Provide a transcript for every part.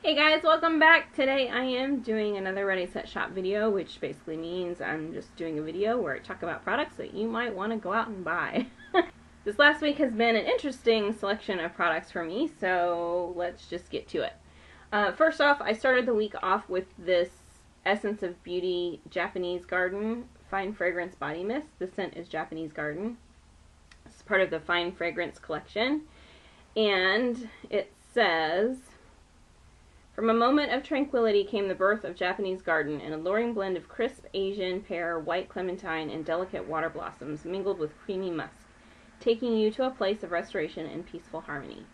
Hey guys, welcome back. Today I am doing another Ready Set Shop video, which basically means I'm just doing a video where I talk about products that you might want to go out and buy. This last week has been an interesting selection of products for me, so let's just get to it. First off, I started the week off with this Essence of Beauty Japanese Garden Fine Fragrance Body Mist. The scent is Japanese Garden. It's part of the Fine Fragrance collection, and it says, "From a moment of tranquility came the birth of Japanese Garden, an alluring blend of crisp Asian pear, white clementine, and delicate water blossoms mingled with creamy musk, taking you to a place of restoration and peaceful harmony."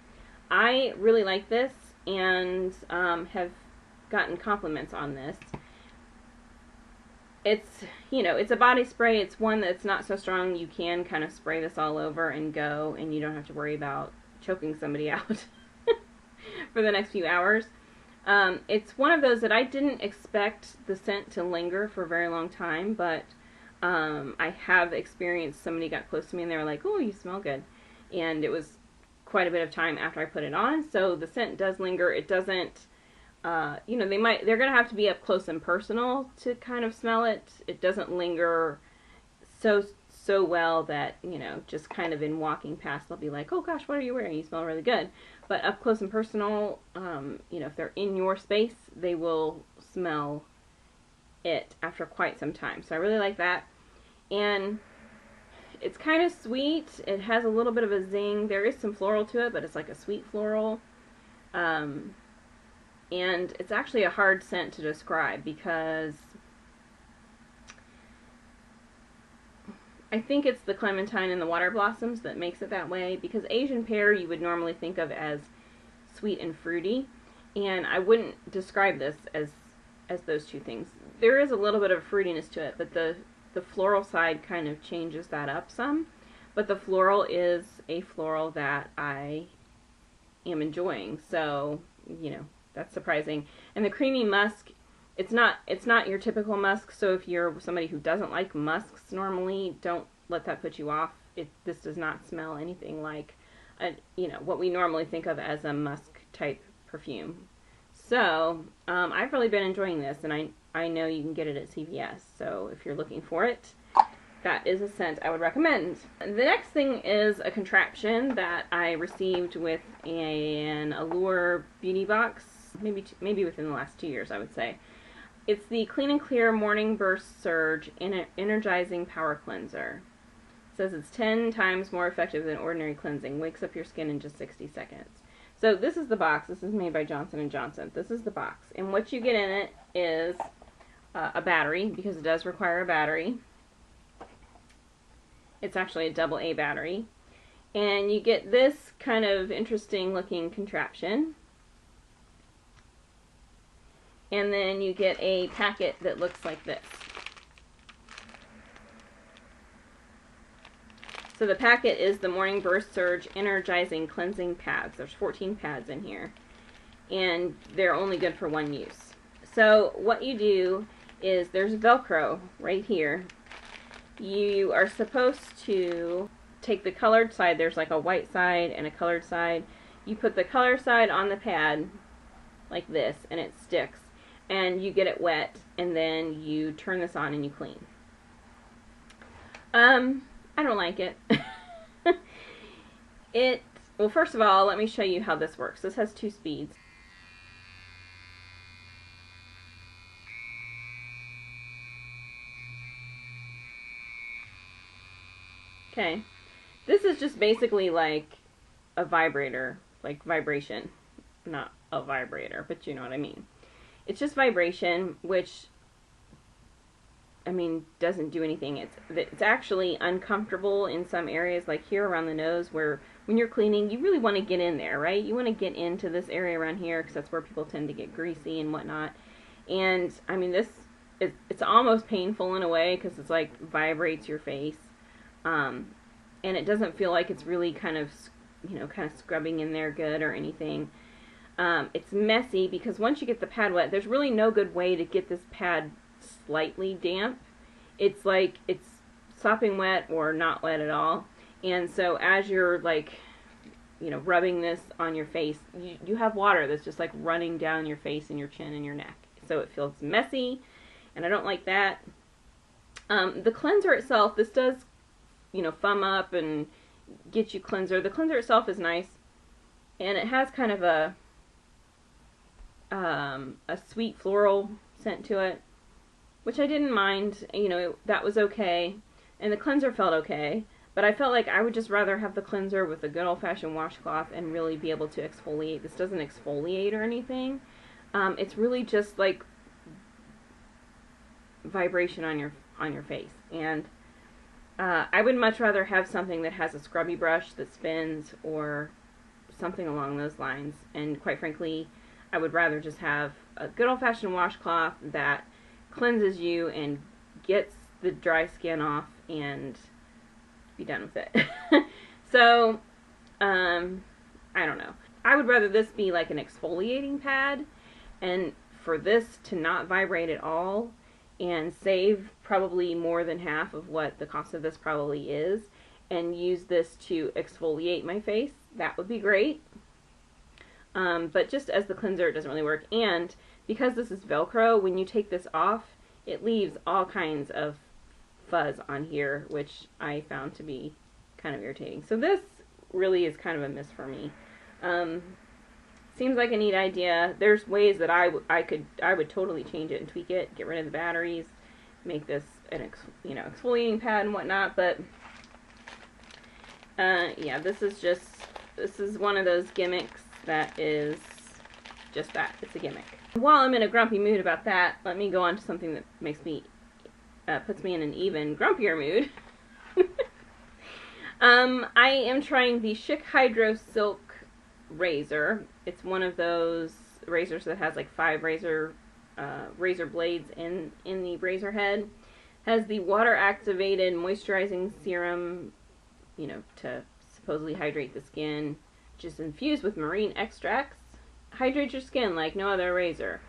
I really like this and have gotten compliments on this. It's, it's a body spray. It's one that's not so strong. You can kind of spray this all over and go, and you don't have to worry about choking somebody out for the next few hours. It's one of those that I didn't expect the scent to linger for a very long time, but I have experienced somebody got close to me and they were like, "Oh, you smell good." And it was quite a bit of time after I put it on, so the scent does linger. It doesn't, they're going to have to be up close and personal to kind of smell it. It doesn't linger so well that, just kind of in walking past, they'll be like, "Oh gosh, what are you wearing? You smell really good." But up close and personal, if they're in your space, they will smell it after quite some time. So I really like that. And it's kind of sweet. It has a little bit of a zing. There is some floral to it, but it's like a sweet floral. And it's actually a hard scent to describe because I think it's the clementine and the water blossoms that makes it that way, because Asian pear you would normally think of as sweet and fruity, and I wouldn't describe this as those two things. There is a little bit of fruitiness to it, but the floral side kind of changes that up some, but the floral is a floral that I am enjoying, so, that's surprising. And the creamy musk, it's not your typical musk, so if you're somebody who doesn't like musks normally, don't let that put you off. This does not smell anything like what we normally think of as a musk type perfume. So I've really been enjoying this, and I know you can get it at CVS, so if you're looking for it, that is a scent I would recommend. The next thing is a contraption that I received with an Allure Beauty box, maybe within the last 2 years, I would say. It's the Clean and Clear Morning Burst Surge Energizing Power Cleanser. It says it's 10 times more effective than ordinary cleansing. Wakes up your skin in just 60 seconds. So this is the box. This is made by Johnson & Johnson. This is the box. And what you get in it is a battery, because it does require a battery. It's actually a AA battery. And you get this kind of interesting looking contraption. And then you get a packet that looks like this. So the packet is the Morning Burst Surge Energizing Cleansing Pads. There's 14 pads in here, and they're only good for one use. So what you do is, there's Velcro right here. You are supposed to take the colored side. There's like a white side and a colored side. You put the color side on the pad like this, and it sticks. And you get it wet, and then you turn this on and you clean. I don't like it. Well, first of all, let me show you how this works. This has 2 speeds. Okay. This is just basically like a vibrator, like vibration. Not a vibrator, but you know what I mean. It's just vibration, which, doesn't do anything. It's actually uncomfortable in some areas, like here around the nose, where when you're cleaning, you really want to get in there, right? You want to get into this area around here, because that's where people tend to get greasy and whatnot. And, it's almost painful in a way, because it's like vibrates your face. And it doesn't feel like it's really kind of scrubbing in there good or anything. It's messy, because once you get the pad wet, there's really no good way to get this pad slightly damp. It's like it's sopping wet or not wet at all. And so as you're like you know, rubbing this on your face, you have water that's just like running down your face and your chin and your neck. So it feels messy, and I don't like that. The cleanser itself, this does, you know, foam up and get you cleanser. The cleanser itself is nice, and it has kind of a sweet floral scent to it, which I didn't mind. You know, that was okay, and the cleanser felt okay, but I felt like I would just rather have the cleanser with a good old-fashioned washcloth and really be able to exfoliate. This doesn't exfoliate or anything. It's really just like vibration on your face, and I would much rather have something that has a scrubby brush that spins or something along those lines. And quite frankly, I would rather just have a good old-fashioned washcloth that cleanses you and gets the dry skin off and be done with it. So, I don't know. I would rather this be like an exfoliating pad, and for this to not vibrate at all and save probably more than half of what the cost of this probably is, and use this to exfoliate my face, that would be great. But just as the cleanser, it doesn't really work. And because this is Velcro, when you take this off, it leaves all kinds of fuzz on here, which I found to be kind of irritating. So this really is kind of a miss for me. Seems like a neat idea. There's ways that I would totally change it and tweak it, get rid of the batteries, make this an exfoliating pad and whatnot. But yeah, this is one of those gimmicks that is just that. It's a gimmick. While I'm in a grumpy mood about that, let me go on to something that makes me puts me in an even grumpier mood. I am trying the Schick Hydro Silk razor. It's one of those razors that has like 5 razor blades in the razor head. Has the water activated moisturizing serum, you know, to supposedly hydrate the skin, just infused with marine extracts. Hydrate your skin like no other razor.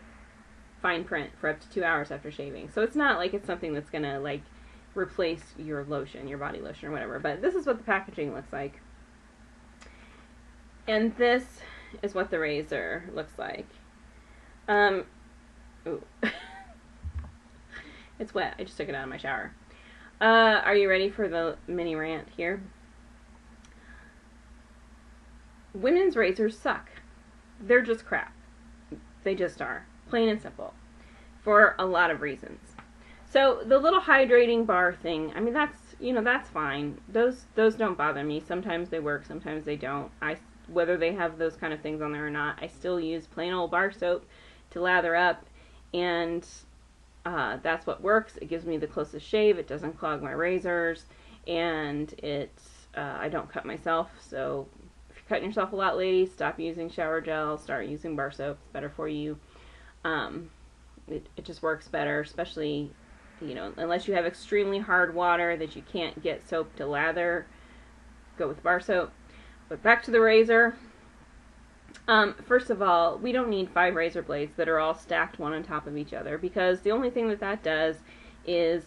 Fine print for up to 2 hours after shaving. So it's not like it's something that's gonna like replace your lotion, your body lotion or whatever, but this is what the packaging looks like. And this is what the razor looks like. Ooh. It's wet. I just took it out of my shower. Are you ready for the mini rant here? Women's razors suck. They're just crap. They just are. Plain and simple. For a lot of reasons. So the little hydrating bar thing, I mean, that's fine. Those don't bother me. Sometimes they work, sometimes they don't. Whether they have those kind of things on there or not, I still use plain old bar soap to lather up, and that's what works. It gives me the closest shave. It doesn't clog my razors, and I don't cut myself. So if you're cutting yourself a lot, ladies, stop using shower gel. Start using bar soap. It's better for you. It just works better, especially, you know, unless you have extremely hard water that you can't get soap to lather. Go with bar soap. But back to the razor. First of all, we don't need 5 razor blades that are all stacked one on top of each other, because the only thing that does is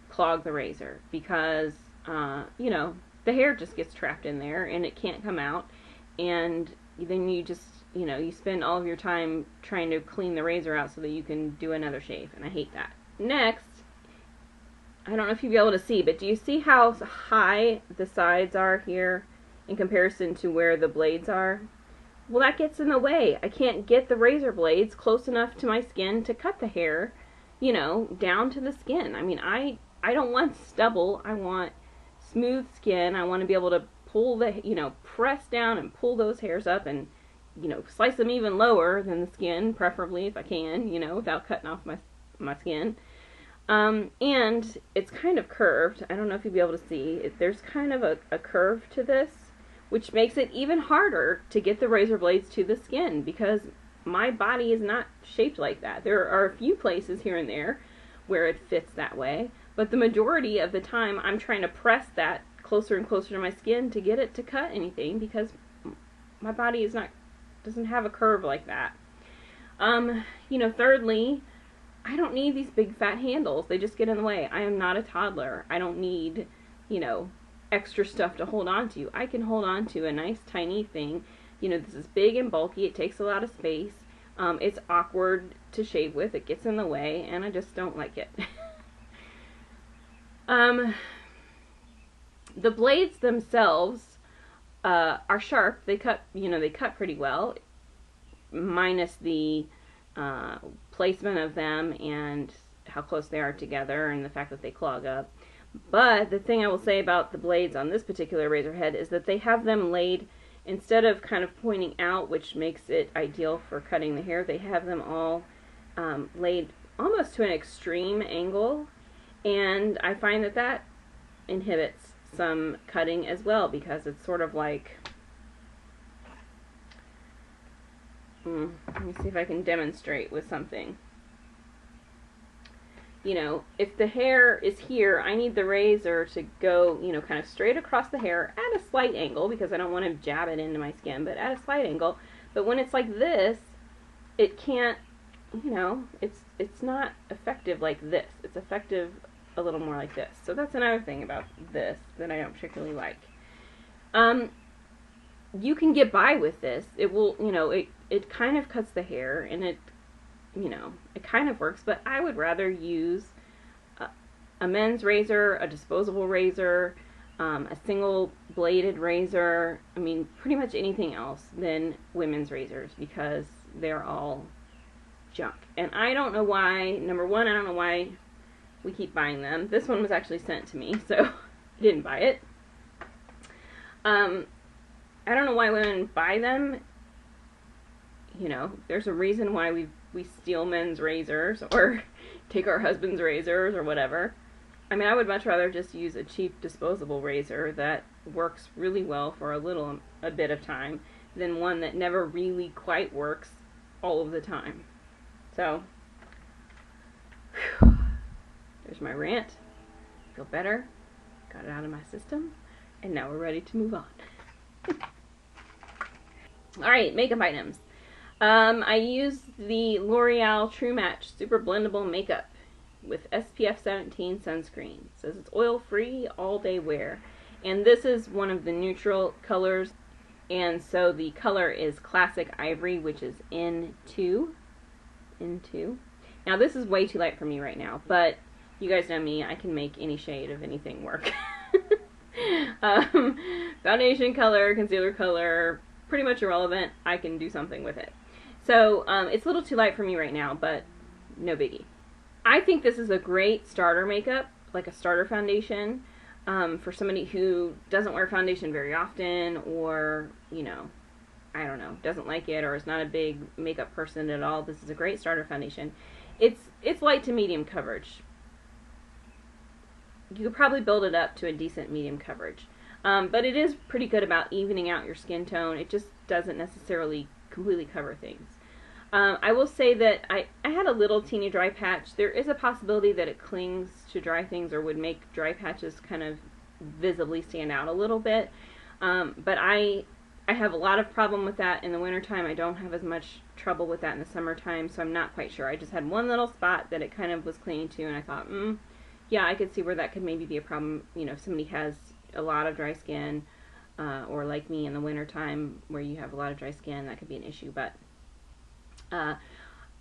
clog the razor, because, you know, the hair just gets trapped in there and it can't come out, and then you just, you know, you spend all of your time trying to clean the razor out so that you can do another shave, and I hate that. Next, I don't know if you'll be able to see, but do you see how high the sides are here in comparison to where the blades are? Well, that gets in the way. I can't get the razor blades close enough to my skin to cut the hair, you know, down to the skin. I mean, I don't want stubble. I want smooth skin. I want to be able to pull the, you know, press down and pull those hairs up and, you know, slice them even lower than the skin, preferably if I can, you know, without cutting off my skin. And it's kind of curved. I don't know if you'll be able to see. There's kind of a curve to this, which makes it even harder to get the razor blades to the skin, because my body is not shaped like that. There are a few places here and there where it fits that way, but the majority of the time I'm trying to press that closer and closer to my skin to get it to cut anything, because my body doesn't have a curve like that. You know, thirdly, I don't need these big fat handles. They just get in the way. I am not a toddler. I don't need, you know, extra stuff to hold on to. I can hold on to a nice tiny thing. You know, this is big and bulky. It takes a lot of space. It's awkward to shave with. It gets in the way, and I just don't like it. The blades themselves are sharp. They cut, you know, they cut pretty well, minus the placement of them and how close they are together and the fact that they clog up. But the thing I will say about the blades on this particular razor head is that they have them laid, instead of kind of pointing out, which makes it ideal for cutting the hair, they have them all laid almost to an extreme angle, and I find that that inhibits some cutting as well, because it's sort of like, let me see if I can demonstrate with something. You know, if the hair is here, I need the razor to go, you know, kind of straight across the hair at a slight angle, because I don't want to jab it into my skin, but at a slight angle. But when it's like this, it can't, you know, it's not effective like this. It's effective a little more like this. So that's another thing about this that I don't particularly like. You can get by with this. It will, you know, it kind of cuts the hair, and it, you know, it kind of works, but I would rather use a men's razor, a disposable razor, a single bladed razor, I mean, pretty much anything else than women's razors, because they're all junk. And I don't know why, number one, I don't know why we keep buying them. This one was actually sent to me, so I didn't buy it. I don't know why women buy them. You know, there's a reason why we steal men's razors or take our husband's razors or whatever. I mean, I would much rather just use a cheap disposable razor that works really well for a bit of time than one that never really quite works all of the time. So, whew, there's my rant. Feel better. Got it out of my system. And now we're ready to move on. Alright, makeup items. I use the L'Oreal True Match Super Blendable Makeup with SPF 17 sunscreen. It says it's oil-free, all-day wear. And this is one of the neutral colors. And so the color is Classic Ivory, which is N2. Now this is way too light for me right now, but you guys know me, I can make any shade of anything work. Foundation color, concealer color, pretty much irrelevant. I can do something with it. So it's a little too light for me right now, but no biggie. I think this is a great starter makeup, like a starter foundation, for somebody who doesn't wear foundation very often, or, you know, I don't know, doesn't like it, or is not a big makeup person at all. This is a great starter foundation. It's light to medium coverage. You could probably build it up to a decent medium coverage. But it is pretty good about evening out your skin tone. It just doesn't necessarily completely cover things. I will say that I had a little teeny dry patch. There is a possibility that it clings to dry things or would make dry patches kind of visibly stand out a little bit. But I have a lot of problem with that in the wintertime. I don't have as much trouble with that in the summertime, so I'm not quite sure. I just had one little spot that it kind of was clinging to, and I thought, yeah, I could see where that could maybe be a problem, you know, if somebody has a lot of dry skin, or like me in the wintertime where you have a lot of dry skin, that could be an issue. But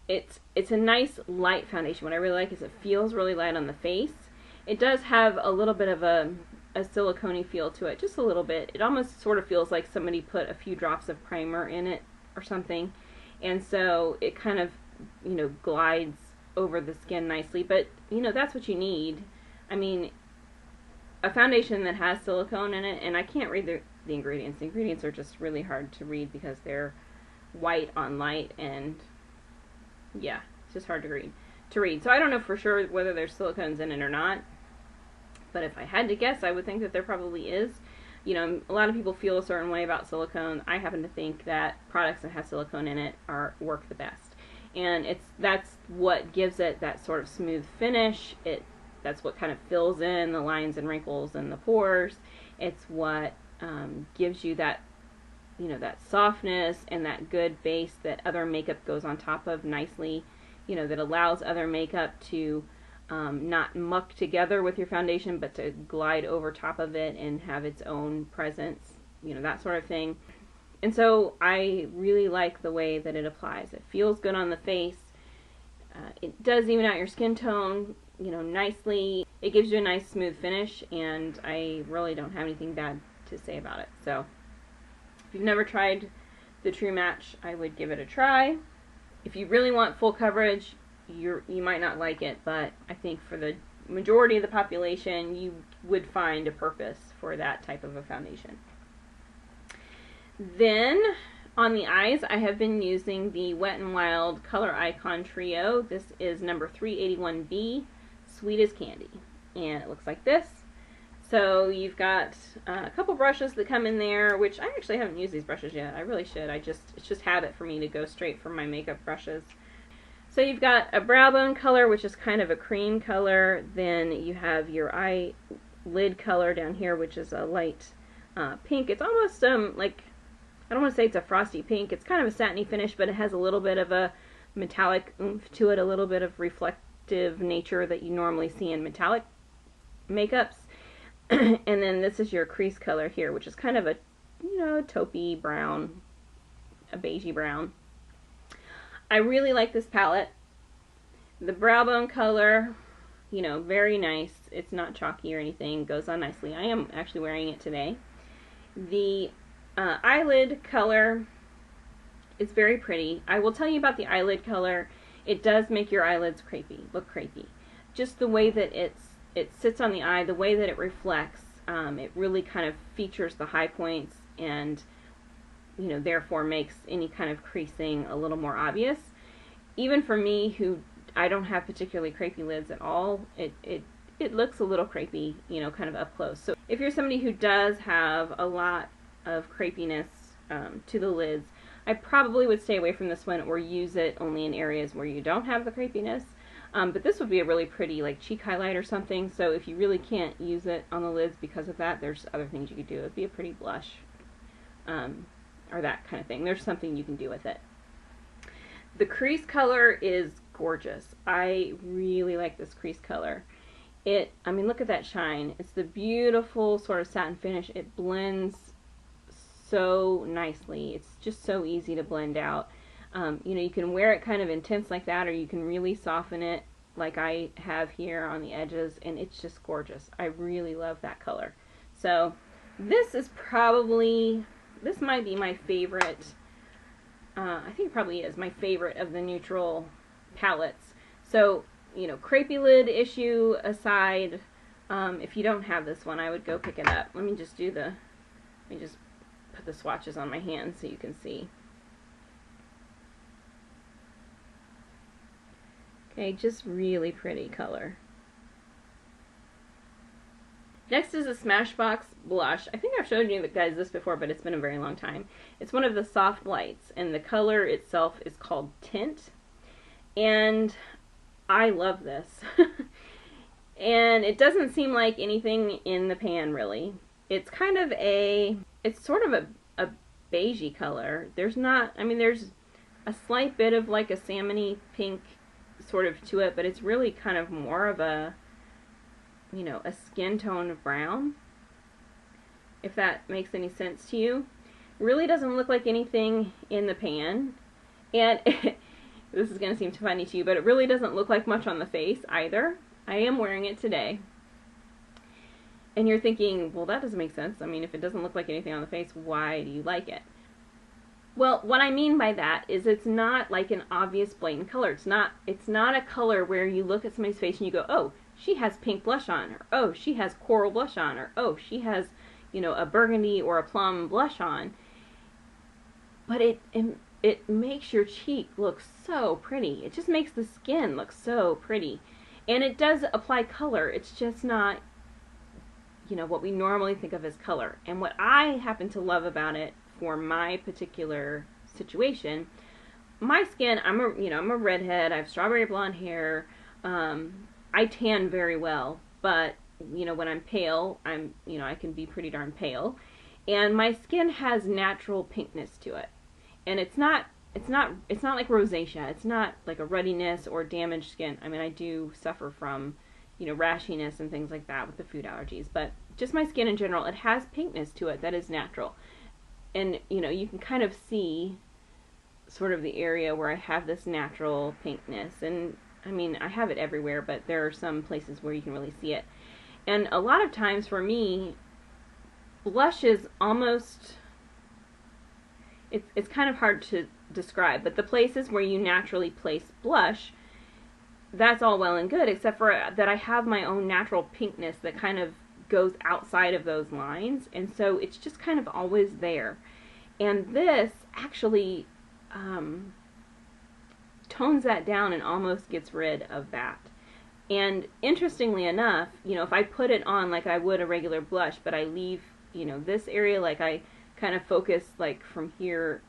it's a nice light foundation. What I really like is it feels really light on the face. It does have a little bit of a silicone-y feel to it, just a little bit. It almost sort of feels like somebody put a few drops of primer in it or something, and so it kind of, you know, glides over the skin nicely. But, you know, that's what you need. I mean, a foundation that has silicone in it, and I can't read the ingredients. The ingredients are just really hard to read because they're white on light, and yeah, it's just hard to read. So I don't know for sure whether there's silicones in it or not, but if I had to guess, I would think that there probably is. You know, a lot of people feel a certain way about silicone. I happen to think that products that have silicone in it work the best, and that's what gives it that sort of smooth finish. That's what kind of fills in the lines and wrinkles and the pores. It's what gives you that, you know, that softness and that good base that other makeup goes on top of nicely. You know, that allows other makeup to not muck together with your foundation, but to glide over top of it and have its own presence, you know, that sort of thing. And so I really like the way that it applies. It feels good on the face. It does even out your skin tone, you know, nicely. It gives you a nice smooth finish, and I really don't have anything bad to say about it. So if you've never tried the True Match, I would give it a try. If you really want full coverage, you might not like it, but I think for the majority of the population, you would find a purpose for that type of a foundation. Then on the eyes, I have been using the Wet n Wild Color Icon Trio. This is number 381B, Sweet as Candy, and it looks like this. So you've got a couple brushes that come in there, which I actually haven't used these brushes yet. I really should. It's just habit for me to go straight for my makeup brushes. So you've got a brow bone color, which is kind of a cream color. Then you have your eyelid color down here, which is a light pink. It's almost like, I don't want to say it's a frosty pink. It's kind of a satiny finish, but it has a little bit of a metallic oomph to it, a little bit of reflective nature that you normally see in metallic makeups. And then this is your crease color here, which is kind of a, you know, taupey brown, a beigey brown. I really like this palette. The brow bone color, you know, very nice. It's not chalky or anything. Goes on nicely. I am actually wearing it today. The eyelid color is very pretty. I will tell you about the eyelid color. It does make your eyelids look crepey. Just the way that it sits on the eye, the way that it reflects, it really kind of features the high points and, you know, therefore makes any kind of creasing a little more obvious. Even for me, who I don't have particularly crepey lids at all, it looks a little crepey, you know, kind of up close. So if you're somebody who does have a lot of crepiness to the lids, I probably would stay away from this one or use it only in areas where you don't have the crepiness. But this would be a really pretty, like, cheek highlight or something. So if you really can't use it on the lids because of that, there's other things you could do. It would be a pretty blush, or that kind of thing. There's something you can do with it. The crease color is gorgeous. I really like this crease color. I mean, look at that shine. It's the beautiful sort of satin finish. It blends so nicely. It's just so easy to blend out. You know, you can wear it kind of intense like that, or you can really soften it like I have here on the edges, and it's just gorgeous. I really love that color. So this might be my favorite. I think it probably is my favorite of the neutral palettes. So, you know, crepey lid issue aside, if you don't have this one, I would go pick it up. Let me just put the swatches on my hand so you can see. Okay, just really pretty color. Next is a Smashbox blush. I think I've showed you guys this before, but it's been a very long time. It's one of the soft lights, and the color itself is called Tint. And I love this. And it doesn't seem like anything in the pan, really. It's kind of it's sort of a beigey color. There's a slight bit of like a salmony pink sort of to it, but it's really kind of more of a, you know, a skin tone of brown, if that makes any sense to you. Really doesn't look like anything in the pan, and this is going to seem funny to you, but it really doesn't look like much on the face either. I am wearing it today. And you're thinking, well, that doesn't make sense. I mean, if it doesn't look like anything on the face, why do you like it? Well, what I mean by that is it's not like an obvious blatant color. It's not a color where you look at somebody's face and you go, oh, she has pink blush on, or oh, she has coral blush on, or oh, she has, you know, a burgundy or a plum blush on. But it makes your cheek look so pretty. It just makes the skin look so pretty. And it does apply color. It's just not, you know, what we normally think of as color. And what I happen to love about it for my particular situation, my skin, I'm a redhead, I have strawberry blonde hair, I tan very well, but, you know, when I'm pale, I can be pretty darn pale, and my skin has natural pinkness to it, and it's not like rosacea, it's not like a ruddiness or damaged skin. I mean, I do suffer from you know, rashiness and things like that with the food allergies. But just my skin in general, it has pinkness to it that is natural. And, you know, you can kind of see sort of the area where I have this natural pinkness. And, I mean, I have it everywhere, but there are some places where you can really see it. And a lot of times for me, blush is almost, it's kind of hard to describe, but the places where you naturally place blush, that's all well and good, except for that I have my own natural pinkness that kind of goes outside of those lines, and so it's just kind of always there. And this actually tones that down and almost gets rid of that. And interestingly enough, you know, if I put it on like I would a regular blush, but I leave, you know, this area, like I kind of focus like from here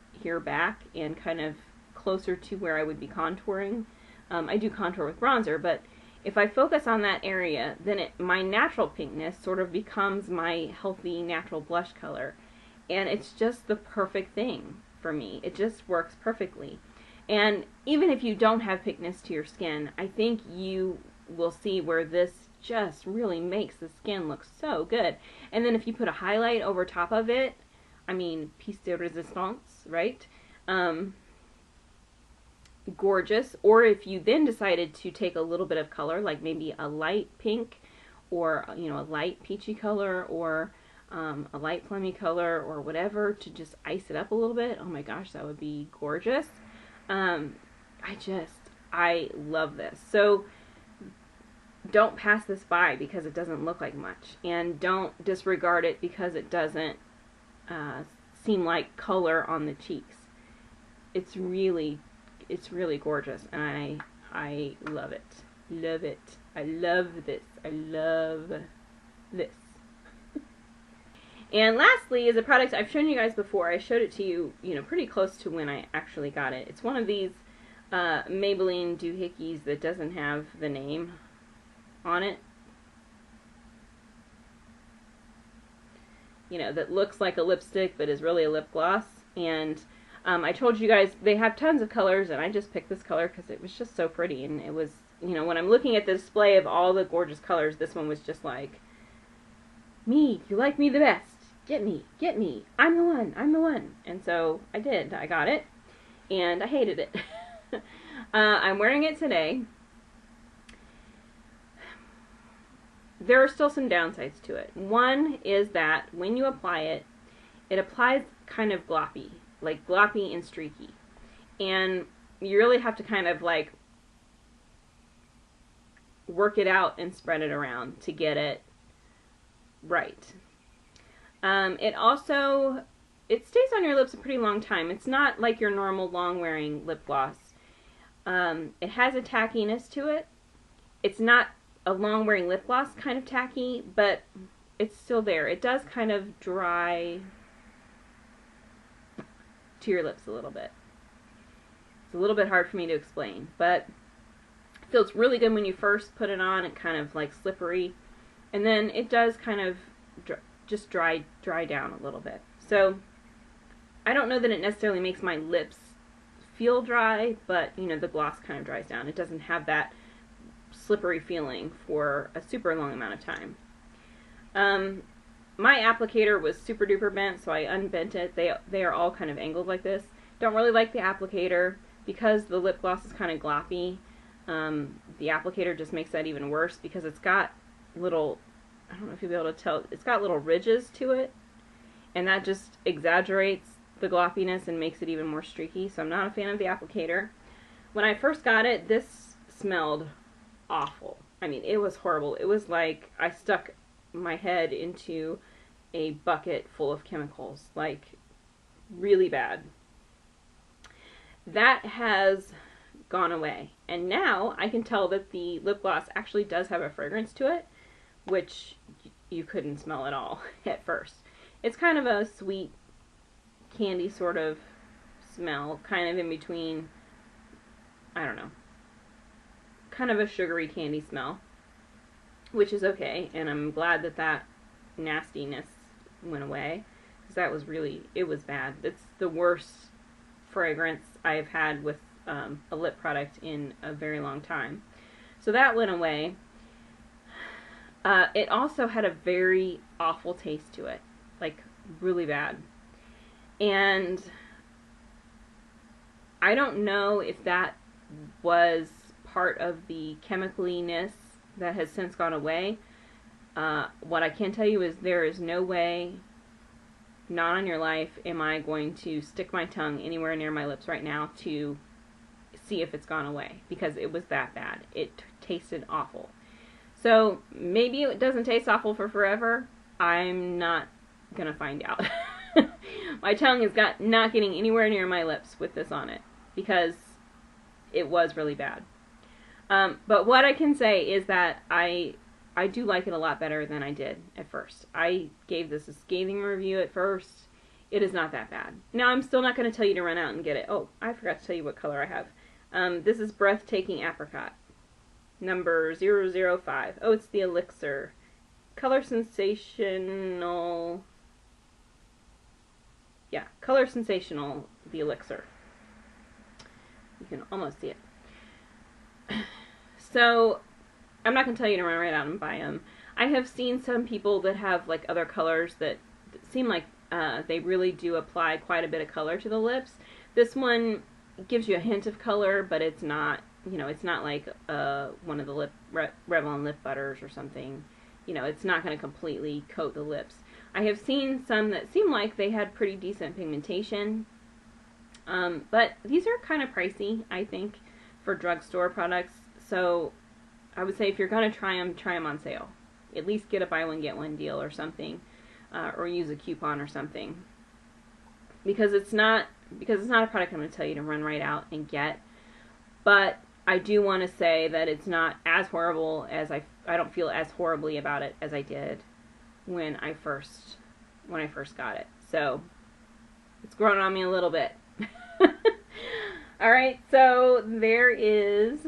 back and kind of closer to where I would be contouring. I do contour with bronzer, but if I focus on that area, then my natural pinkness sort of becomes my healthy natural blush color. And it's just the perfect thing for me. It just works perfectly. And even if you don't have pinkness to your skin, I think you will see where this just really makes the skin look so good. And then if you put a highlight over top of it, I mean, piece de resistance, right? Gorgeous. Or if you then decided to take a little bit of color, like maybe a light pink, or, you know, a light peachy color, or a light plummy color, or whatever, to just ice it up a little bit, oh my gosh, that would be gorgeous. I love this. So don't pass this by because it doesn't look like much, and don't disregard it because it doesn't seem like color on the cheeks. It's really gorgeous, and I love it. Love it. I love this. I love this. And lastly is a product I've shown you guys before. I showed it to you, you know, pretty close to when I actually got it. It's one of these Maybelline doohickeys that doesn't have the name on it. You know, that looks like a lipstick but is really a lip gloss. And I told you guys they have tons of colors, and I just picked this color because it was just so pretty. And it was, you know, when I'm looking at the display of all the gorgeous colors, this one was just like, me, you like me the best. Get me, I'm the one. And so I did. I got it, and I hated it. I'm wearing it today. There are still some downsides to it. One is that when you apply it, it applies kind of gloppy, like gloppy and streaky. And you really have to kind of like work it out and spread it around to get it right. It stays on your lips a pretty long time. It's not like your normal long wearing lip gloss. It has a tackiness to it. It's not a long wearing lip gloss kind of tacky, but it's still there. It does kind of dry to your lips a little bit. It's a little bit hard for me to explain, but it feels really good when you first put it on. It kind of like slippery, and then it does kind of just dry down a little bit. So I don't know that it necessarily makes my lips feel dry, but you know, the gloss kind of dries down. It doesn't have that slippery feeling for a super long amount of time. My applicator was super duper bent, so I unbent it. They are all kind of angled like this. Don't really like the applicator because the lip gloss is kind of gloppy. The applicator just makes that even worse because it's got little, I don't know if you'll be able to tell, it's got little ridges to it, and that just exaggerates the gloppiness and makes it even more streaky, so I'm not a fan of the applicator. When I first got it, this smelled awful. I mean, it was horrible. It was like I stuck my head into a bucket full of chemicals, like really bad. That has gone away, and now I can tell that the lip gloss actually does have a fragrance to it, which you couldn't smell at all at first. It's kind of a sweet candy sort of smell, kind of in between, I don't know, kind of a sugary candy smell, which is okay, and I'm glad that that nastiness went away, because that was really, it was bad. It's the worst fragrance I've had with a lip product in a very long time. So that went away. It also had a very awful taste to it, like really bad. And I don't know if that was part of the chemicaliness that has since gone away. What I can tell you is there is no way, not on your life, am I going to stick my tongue anywhere near my lips right now to see if it's gone away, because it was that bad. It tasted awful. So maybe it doesn't taste awful for forever. I'm not gonna find out. My tongue is not getting anywhere near my lips with this on it, because it was really bad. But what I can say is that I do like it a lot better than I did at first. I gave this a scathing review at first. It is not that bad. Now, I'm still not going to tell you to run out and get it. Oh, I forgot to tell you what color I have. This is Breathtaking Apricot, number 005. Oh, it's the Elixir. Color Sensational. Yeah, Color Sensational, the Elixir. You can almost see it. So, I'm not going to tell you to run right out and buy them. I have seen some people that have like other colors that seem like they really do apply quite a bit of color to the lips. This one gives you a hint of color, but it's not, you know, it's not like one of the Revlon lip butters or something. You know, it's not going to completely coat the lips. I have seen some that seem like they had pretty decent pigmentation, but these are kind of pricey, I think, for drugstore products. So I would say if you're going to try them on sale. At least get a buy one get one deal or something, or use a coupon or something. Because it's not a product I'm going to tell you to run right out and get. But I do want to say that it's not as horrible as I don't feel as horribly about it as I did when I first got it. So it's grown on me a little bit. All right, so there is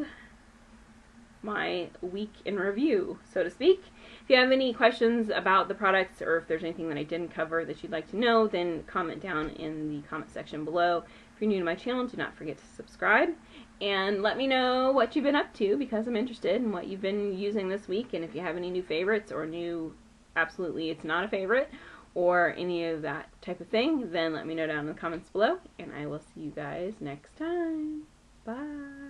my week in review, so to speak. If you have any questions about the products, or if there's anything that I didn't cover that you'd like to know, then comment down in the comment section below. If you're new to my channel, do not forget to subscribe, and let me know what you've been up to, because I'm interested in what you've been using this week, and if you have any new favorites, or new absolutely it's not a favorite, or any of that type of thing, then let me know down in the comments below, and I will see you guys next time. Bye!